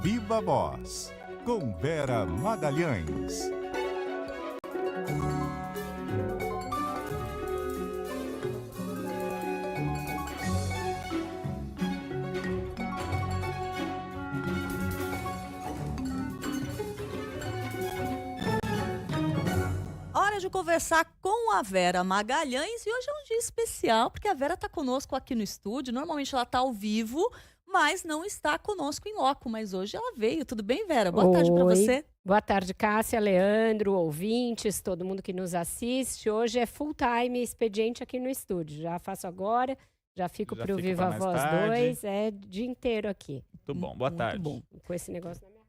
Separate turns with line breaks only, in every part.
Viva Voz, com Vera Magalhães.
Hora de conversar com a Vera Magalhães, e hoje é um dia especial, porque a Vera está conosco aqui no estúdio. Normalmente ela está ao vivo, mas não está conosco em loco, mas hoje ela veio. Tudo bem, Vera? Boa tarde para você.
Boa tarde, Cássia, Leandro, ouvintes, todo mundo que nos assiste. Hoje é full time expediente aqui no estúdio. Já faço agora, já fico para o Viva Voz 2, é o dia inteiro aqui.
Muito bom, boa tarde.
Bom, com esse negócio na minha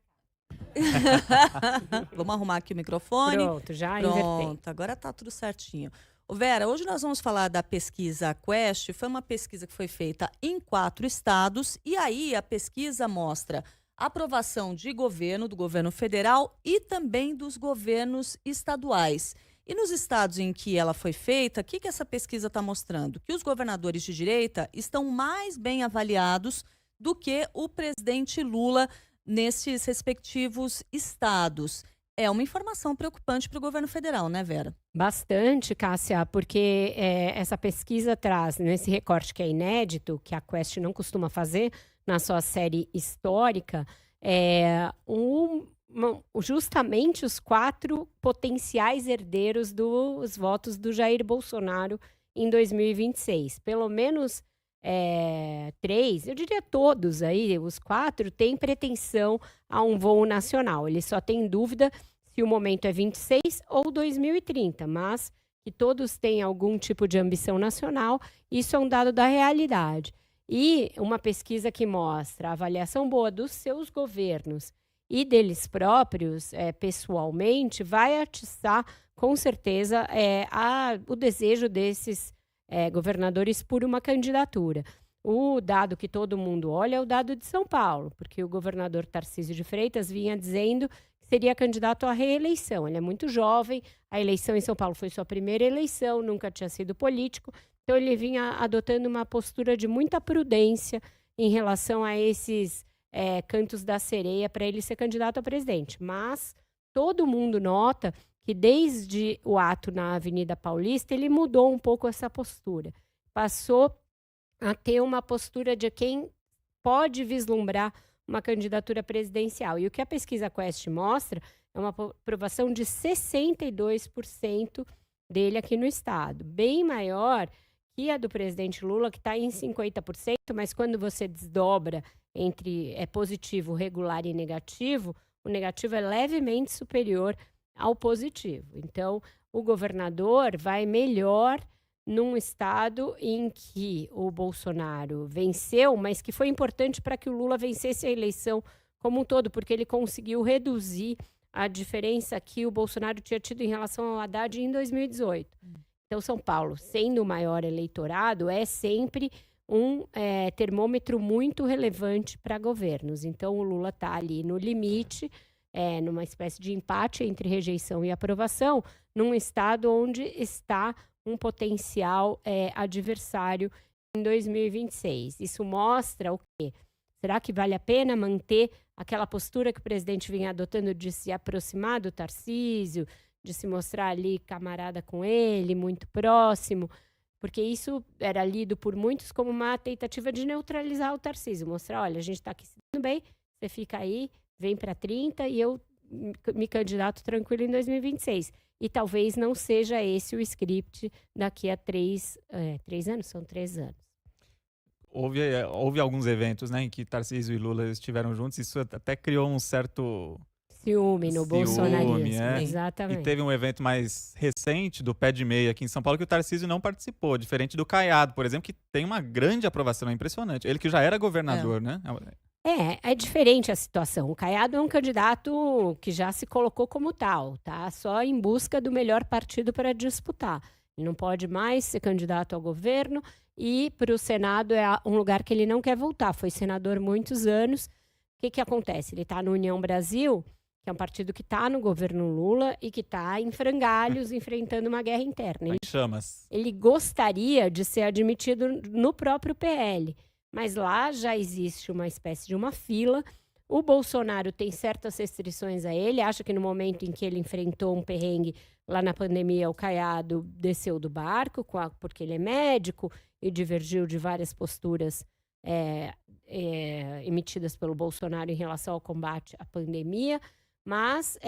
Vamos arrumar aqui o microfone.
Pronto, já invertei.
Pronto, agora tá tudo certinho. Ô Vera, hoje nós vamos falar da pesquisa Quest. Foi uma pesquisa que foi feita em 4 estados, e aí a pesquisa mostra a aprovação de governo, do governo federal e também dos governos estaduais. E nos estados em que ela foi feita, o que essa pesquisa está mostrando? Que os governadores de direita estão mais bem avaliados do que o presidente Lula nesses respectivos estados. É uma informação preocupante para o governo federal, né, Vera?
Bastante, Cássia, porque essa pesquisa traz, nesse recorte que é inédito, que a Quest não costuma fazer na sua série histórica, justamente os 4 potenciais herdeiros dos votos do Jair Bolsonaro em 2026. Pelo menos 3, eu diria todos aí, os 4, têm pretensão a um voo nacional. Eles só têm dúvida se o momento é 26 ou 2030, mas que todos têm algum tipo de ambição nacional, isso é um dado da realidade. E uma pesquisa que mostra a avaliação boa dos seus governos e deles próprios, pessoalmente, vai atiçar, com certeza, o desejo desses governadores por uma candidatura. O dado que todo mundo olha é o dado de São Paulo, porque o governador Tarcísio de Freitas vinha dizendo que seria candidato à reeleição. Ele é muito jovem, a eleição em São Paulo foi sua primeira eleição, nunca tinha sido político, então ele vinha adotando uma postura de muita prudência em relação a esses cantos da sereia para ele ser candidato a presidente. Mas todo mundo nota que desde o ato na Avenida Paulista, ele mudou um pouco essa postura. Passou a ter uma postura de quem pode vislumbrar uma candidatura presidencial. E o que a pesquisa Quest mostra é uma aprovação de 62% dele aqui no estado. Bem maior que a do presidente Lula, que está em 50%, mas quando você desdobra entre positivo, regular e negativo, o negativo é levemente superior ao positivo. Então, o governador vai melhor num estado em que o Bolsonaro venceu, mas que foi importante para que o Lula vencesse a eleição como um todo, porque ele conseguiu reduzir a diferença que o Bolsonaro tinha tido em relação ao Haddad em 2018. Então, São Paulo, sendo o maior eleitorado, é sempre um termômetro muito relevante para governos. Então, o Lula está ali no limite, numa espécie de empate entre rejeição e aprovação, num estado onde está um potencial adversário em 2026. Isso mostra o quê? Será que vale a pena manter aquela postura que o presidente vinha adotando de se aproximar do Tarcísio, de se mostrar ali camarada com ele, muito próximo? Porque isso era lido por muitos como uma tentativa de neutralizar o Tarcísio, mostrar, olha, a gente está aqui se dando bem, você fica aí, vem para 30 e eu me candidato tranquilo em 2026. E talvez não seja esse o script daqui a 3 anos, são 3 anos.
Houve alguns eventos, né, em que Tarcísio e Lula estiveram juntos, isso até criou um certo
ciúme no bolsonarismo.
Exatamente. E teve um evento mais recente do Pé de Meia aqui em São Paulo que o Tarcísio não participou, diferente do Caiado, por exemplo, que tem uma grande aprovação, é impressionante. Ele que já era governador, né?
É diferente a situação. O Caiado é um candidato que já se colocou como tal, tá? Só em busca do melhor partido para disputar. Ele não pode mais ser candidato ao governo e para o Senado é um lugar que ele não quer voltar. Foi senador muitos anos. O que acontece? Ele está no União Brasil, que é um partido que está no governo Lula e que está em frangalhos, enfrentando uma guerra interna. Ele gostaria de ser admitido no próprio PL. Mas lá já existe uma espécie de uma fila O Bolsonaro tem certas restrições a ele, acha que no momento em que ele enfrentou um perrengue lá na pandemia, o Caiado desceu do barco, porque ele é médico e divergiu de várias posturas emitidas pelo Bolsonaro em relação ao combate à pandemia, mas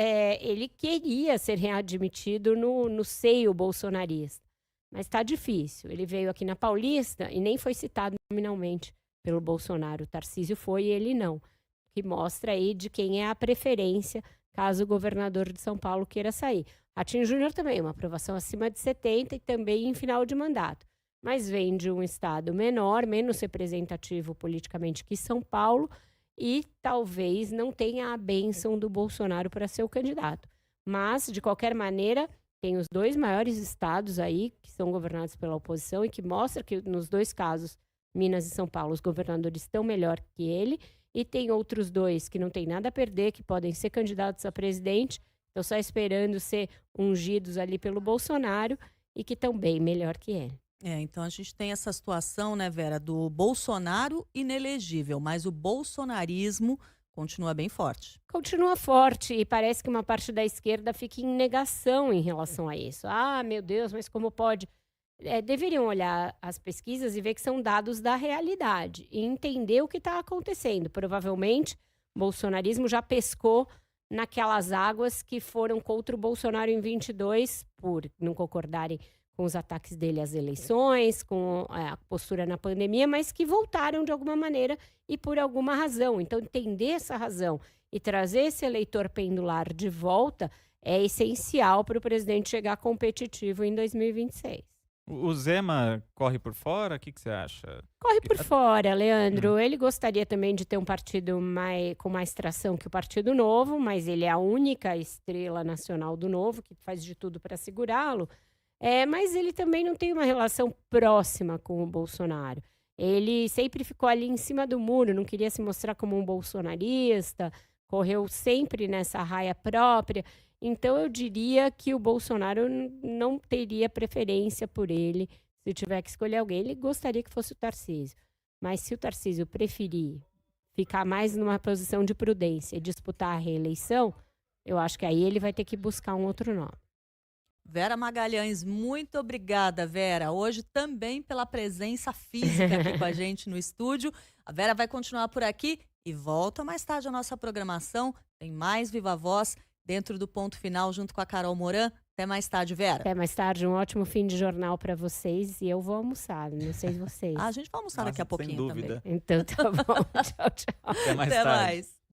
ele queria ser readmitido no seio bolsonarista. Mas está difícil. Ele veio aqui na Paulista e nem foi citado nominalmente pelo Bolsonaro. O Tarcísio foi e ele não. Que mostra aí de quem é a preferência caso o governador de São Paulo queira sair. Ratinho Júnior também, uma aprovação acima de 70% e também em final de mandato. Mas vem de um estado menor, menos representativo politicamente que São Paulo e talvez não tenha a bênção do Bolsonaro para ser o candidato. Mas, de qualquer maneira, tem os 2 maiores estados aí que são governados pela oposição e que mostra que nos 2 casos, Minas e São Paulo, os governadores estão melhor que ele. E tem outros 2 que não tem nada a perder, que podem ser candidatos a presidente, estão só esperando ser ungidos ali pelo Bolsonaro e que estão bem melhor que ele.
Então a gente tem essa situação, né, Vera, do Bolsonaro inelegível, mas o bolsonarismo continua bem forte.
Continua forte e parece que uma parte da esquerda fica em negação em relação a isso. Ah, meu Deus, mas como pode? Deveriam olhar as pesquisas e ver que são dados da realidade e entender o que está acontecendo. Provavelmente, o bolsonarismo já pescou naquelas águas que foram contra o Bolsonaro em 22, por não concordarem com os ataques dele às eleições, com a postura na pandemia, mas que voltaram de alguma maneira e por alguma razão. Então, entender essa razão e trazer esse eleitor pendular de volta é essencial para o presidente chegar competitivo em 2026.
O Zema corre por fora? O que você acha?
Corre por fora, Leandro. Ele gostaria também de ter um partido com mais tração que o Partido Novo, mas ele é a única estrela nacional do Novo, que faz de tudo para segurá-lo. Mas ele também não tem uma relação próxima com o Bolsonaro. Ele sempre ficou ali em cima do muro, não queria se mostrar como um bolsonarista, correu sempre nessa raia própria. Então, eu diria que o Bolsonaro não teria preferência por ele. Se tiver que escolher alguém, ele gostaria que fosse o Tarcísio. Mas se o Tarcísio preferir ficar mais numa posição de prudência e disputar a reeleição, eu acho que aí ele vai ter que buscar um outro nome.
Vera Magalhães, muito obrigada, Vera. Hoje também pela presença física aqui com a gente no estúdio. A Vera vai continuar por aqui e volta mais tarde a nossa programação. Tem mais Viva Voz dentro do Ponto Final, junto com a Carol Moran. Até mais tarde, Vera.
Até mais tarde, um ótimo fim de jornal para vocês. E eu vou almoçar, não sei vocês.
A gente vai almoçar daqui a pouquinho
sem dúvida.
também.
Então tá bom, tchau, tchau.
Até mais tarde.
Até mais.